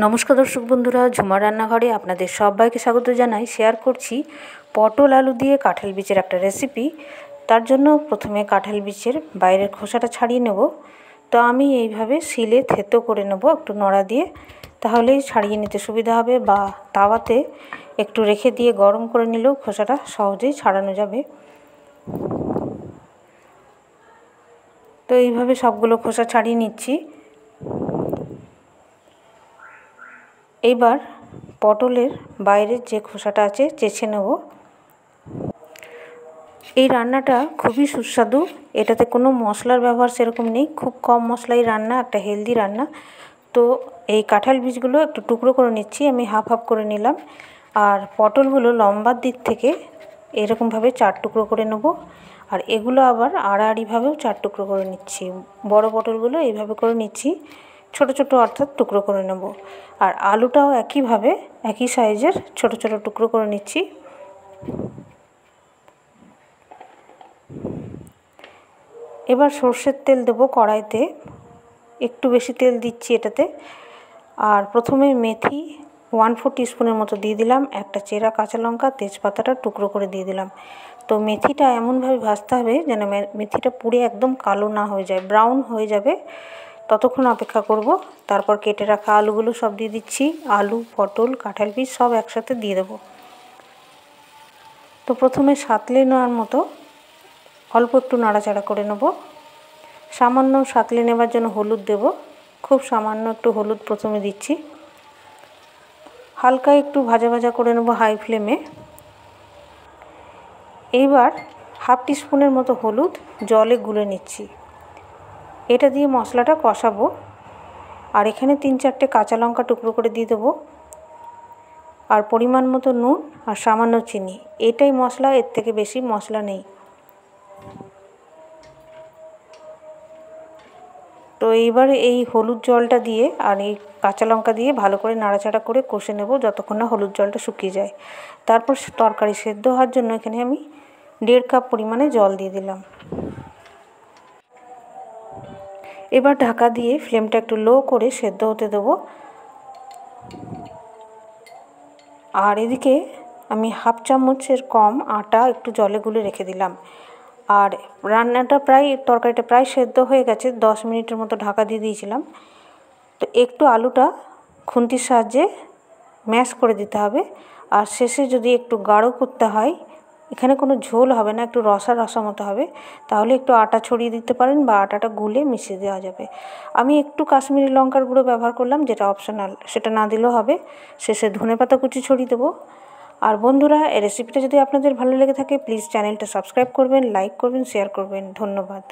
নমস্কার দর্শক বন্ধুরা, ঝুমার রান্নাঘরে আপনাদের সবাইকে স্বাগত জানাই। শেয়ার করছি পটল আলু দিয়ে কাঁঠাল বীজের একটা রেসিপি। তার জন্য প্রথমে কাঁঠাল বীজের বাইরের খোসাটা ছাড়িয়ে নেব। তো আমি এইভাবে শিলে থেতো করে নেব একটু নোড়া দিয়ে, তাহলেই ছাড়িয়ে নিতে সুবিধা হবে, বা তাওয়াতে একটু রেখে দিয়ে গরম করে নিলেও খোসাটা সহজেই ছাড়ানো যাবে। তো এইভাবে সবগুলো খোসা ছাড়িয়ে নিচ্ছি। এবার পটলের বাইরের যে খোসাটা আছে চেঁচে নেব। এই রান্নাটা খুবই সুস্বাদু, এটাতে কোনো মশলার ব্যবহার সেরকম নেই, খুব কম মশলাই রান্না, একটা হেলদি রান্না। তো এই কাঁঠাল বীজগুলো একটু টুকরো করে নিচ্ছি, আমি হাফ হাফ করে নিলাম। আর পটলগুলো লম্বার দিক থেকে এরকমভাবে 4 টুকরো করে নেব। আর এগুলো আবার আড়াআড়িভাবেও 4 টুকরো করে নিচ্ছি। বড় পটলগুলো এইভাবে করে নিচ্ছি, ছোট ছোট অর্থাৎ টুকরো করে নেব। আর আলুটাও একইভাবে একই সাইজের ছোট ছোট টুকরো করে নিচ্ছি। এবার সর্ষের তেল দেব কড়াইতে, একটু বেশি তেল দিচ্ছি এটাতে। আর প্রথমে মেথি 1/4 টিস্পুনের মতো দিয়ে দিলাম, একটা চেরা কাঁচা লঙ্কা, তেজপাতাটা টুকরো করে দিয়ে দিলাম। তো মেথিটা এমনভাবে ভাজতে হবে যেন মেথিটা পুড়ে একদম কালো না হয়ে যায়, ব্রাউন হয়ে যাবে, ততক্ষণ অপেক্ষা করব। তারপর কেটে রাখা আলুগুলো সব দিয়ে দিচ্ছি, আলু, পটল, কাঁঠাল বীজ সব একসাথে দিয়ে দেবো। তো প্রথমে সাঁতলে নেওয়ার মতো অল্প একটু নাড়াচাড়া করে নেব। সামান্য সাঁতলে নেবার জন্য হলুদ দেব, খুব সামান্য একটু হলুদ প্রথমে দিচ্ছি। হালকা একটু ভাজা ভাজা করে নেব হাই ফ্লেমে। এইবার হাফ টিস্পুনের মতো হলুদ জলে গুলে নিচ্ছি, এটা দিয়ে মশলাটা কষাবো। আর এখানে 3-4টে কাঁচা লঙ্কা টুকরো করে দিয়ে দেবো, আর পরিমাণ মতো নুন আর সামান্য চিনি। এটাই মশলা, এর থেকে বেশি মশলা নেই। তো এইবার এই হলুদ জলটা দিয়ে আর এই কাঁচা লঙ্কা দিয়ে ভালো করে নাড়াচাড়া করে কষে নেব যতক্ষণ না হলুদ জলটা শুকিয়ে যায়। তারপর তরকারি সেদ্ধ হওয়ার জন্য এখানে আমি 1.5 কাপ পরিমাণে জল দিয়ে দিলাম। এবার ঢাকা দিয়ে ফ্লেমটা একটু লো করে সেদ্ধ হতে দেবো। আর এদিকে আমি হাফ চামচের কম আটা একটু জলে গুলে রেখে দিলাম। আর রান্নাটা তরকারিটা প্রায় সেদ্ধ হয়ে গেছে, 10 মিনিটের মতো ঢাকা দিয়ে দিয়েছিলাম। তো একটু আলুটা খুন্তির সাহায্যে ম্যাশ করে দিতে হবে। আর শেষে যদি একটু গাঢ় করতে হয়, এখানে কোনো ঝোল হবে না, একটু রসা রসা মতো হবে, তাহলে একটু আটা ছড়িয়ে দিতে পারেন বা আটাটা গুলে মিশিয়ে দেওয়া যাবে। আমি একটু কাশ্মীরি লঙ্কার গুঁড়ো ব্যবহার করলাম, যেটা অপশনাল, সেটা না দিলেও হবে। শেষে ধনেপাতা কুচি ছড়িয়ে দেবো। আর বন্ধুরা, এই রেসিপিটা যদি আপনাদের ভালো লেগে থাকে প্লিজ চ্যানেলটা সাবস্ক্রাইব করবেন, লাইক করবেন, শেয়ার করবেন। ধন্যবাদ।